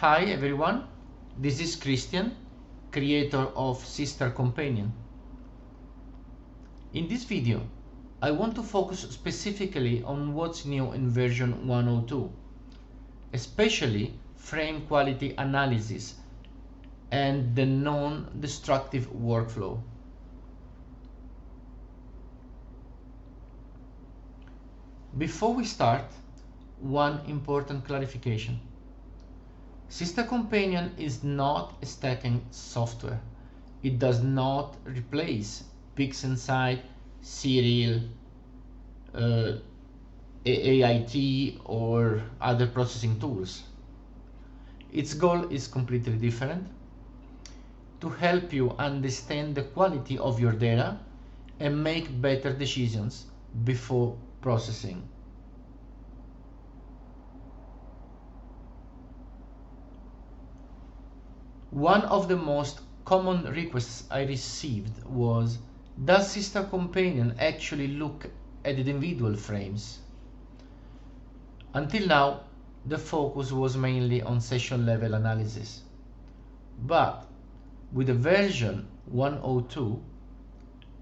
Hi everyone, this is Christian, creator of Seestar Companion. In this video, I want to focus specifically on what's new in version 102, especially frame quality analysis and the non-destructive workflow. Before we start, one important clarification. Seestar Companion is not a stacking software. It does not replace PixInsight, Serial, AIT or other processing tools. Its goal is completely different: to help you understand the quality of your data and make better decisions before processing. One of the most common requests I received was, does Seestar Companion actually look at the individual frames? Until now, the focus was mainly on session level analysis. But with the version 102,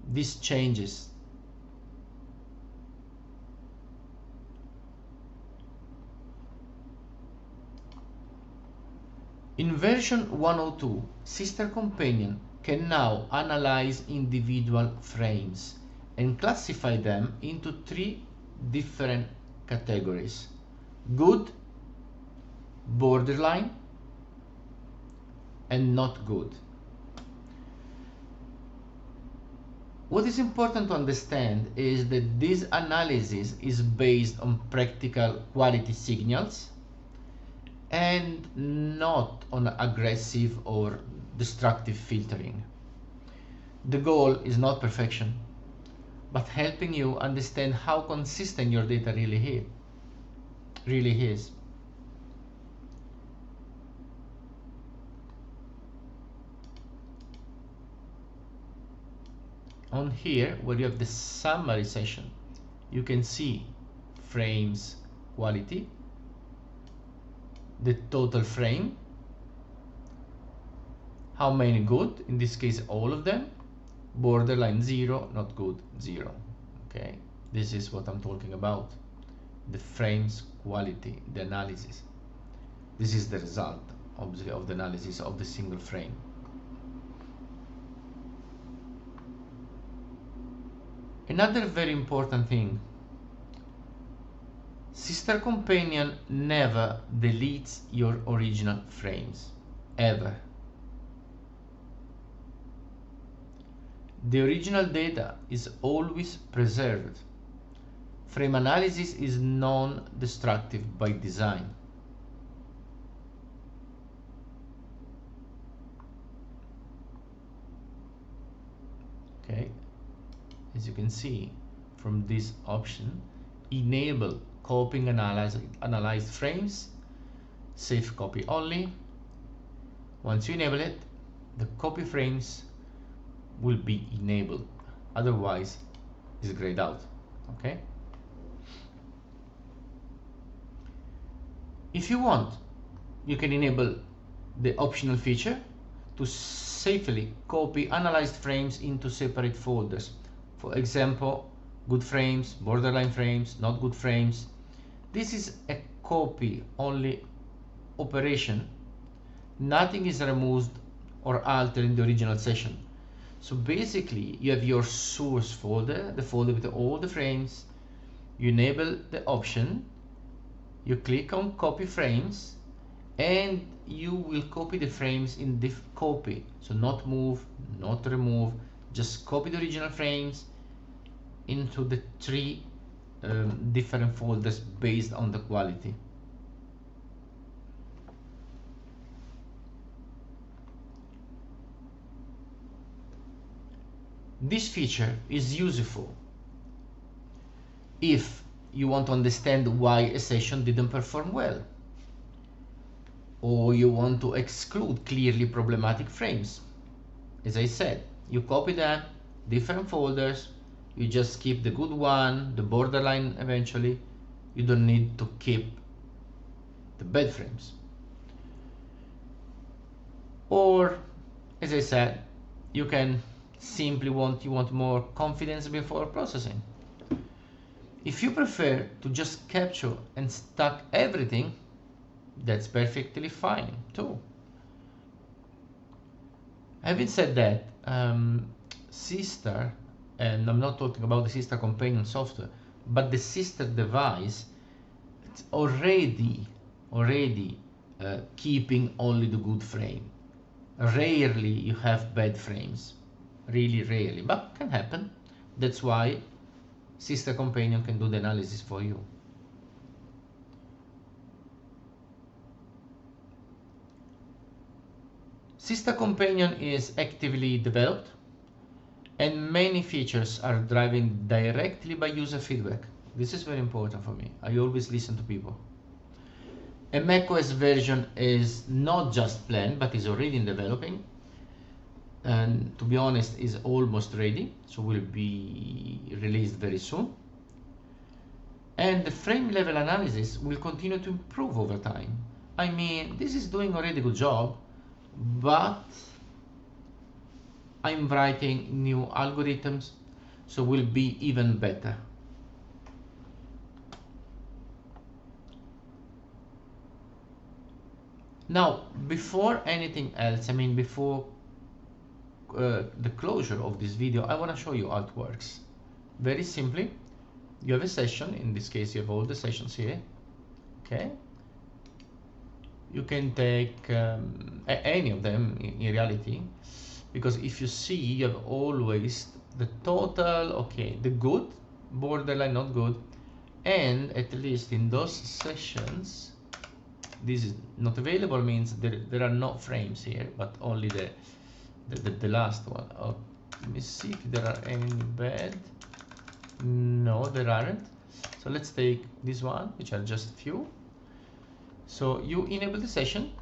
this changes. In version 102, Seestar Companion can now analyze individual frames and classify them into three different categories: good, borderline, and not good. What is important to understand is that this analysis is based on practical quality signals and not on aggressive or destructive filtering. The goal is not perfection, but helping you understand how consistent your data really is. On here, where you have the summary session, you can see frames quality, the total frame, how many good, in this case all of them, borderline 0, not good 0. Okay, this is what I'm talking about, the frames quality, the analysis. This is the result obviously of the analysis of the single frame. Another very important thing: Seestar Companion never deletes your original frames, ever. The original data is always preserved. Frame analysis is non-destructive by design. Okay, as you can see from this option, enable copying analyzed frames, save copy only. Once you enable it, the copy frames will be enabled, otherwise it's grayed out. Okay, if you want, you can enable the optional feature to safely copy analyzed frames into separate folders. For example, good frames, borderline frames, not good frames. This is a copy only operation. Nothing is removed or altered in the original session. So basically, you have your source folder, the folder with all the frames. You enable the option, you click on copy frames, and you will copy the frames in this copy. So not move, not remove, just copy the original frames into the three different folders based on the quality. This feature is useful if you want to understand why a session didn't perform well, or you want to exclude clearly problematic frames. As I said, you copy them, different folders, you just keep the good one, the borderline eventually. You don't need to keep the bad frames. Or, as I said, you can simply want more confidence before processing. If you prefer to just capture and stack everything, that's perfectly fine too. Having said that, Seestar, and I'm not talking about the Seestar Companion software, but the Seestar device, it's already keeping only the good frame. Rarely you have bad frames, really rarely, but can happen. That's why Seestar Companion can do the analysis for you. Seestar Companion is actively developed, and many features are driven directly by user feedback. This is very important for me. I always listen to people. A macOS version is not just planned, but is already in developing, and to be honest, is almost ready, so will be released very soon. And the frame level analysis will continue to improve over time. I mean, this is doing already a good job, but I'm writing new algorithms, so will be even better. Now, before anything else, I mean, before the closure of this video, I want to show you how it works. Very simply, you have a session. In this case, you have all the sessions here. Okay. You can take any of them in reality, because if you see, you have always the total, okay, the good, borderline not good, and at least in those sessions, this is not available, means there are no frames here, but only the last one. Oh, let me see if there are any bad. No, there aren't. So let's take this one, which are just few. So you enable the session,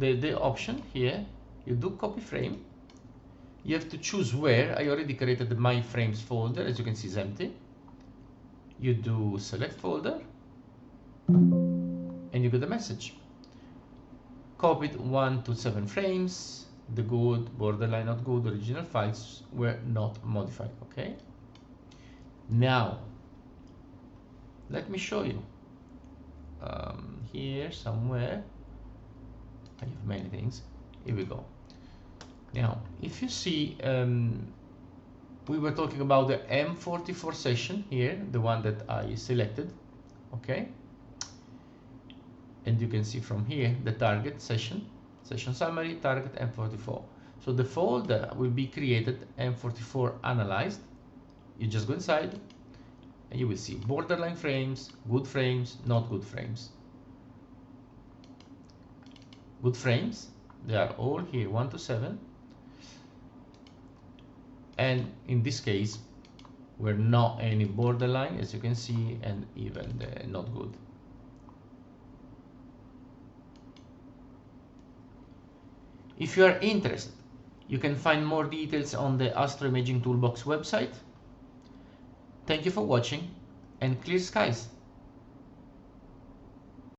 the option here, you do copy frame. You have to choose where. I already created the my frames folder, as you can see is empty. You do select folder, and you get the message. Copied 1 to 7 frames, the good, borderline not good, original files were not modified, okay? Now, let me show you. Here somewhere, I have many things. Here we go. Now, if you see, we were talking about the M44 session here, the one that I selected, okay? And you can see from here the target session summary, target M44. So the folder will be created M44 analyzed. You just go inside and you will see borderline frames, good frames, not good frames. Good frames, they are all here, 1 to 7. And in this case, we're not any borderline, as you can see, and even the not good. If you are interested, you can find more details on the Astro Imaging Toolbox website. Thank you for watching, and clear skies!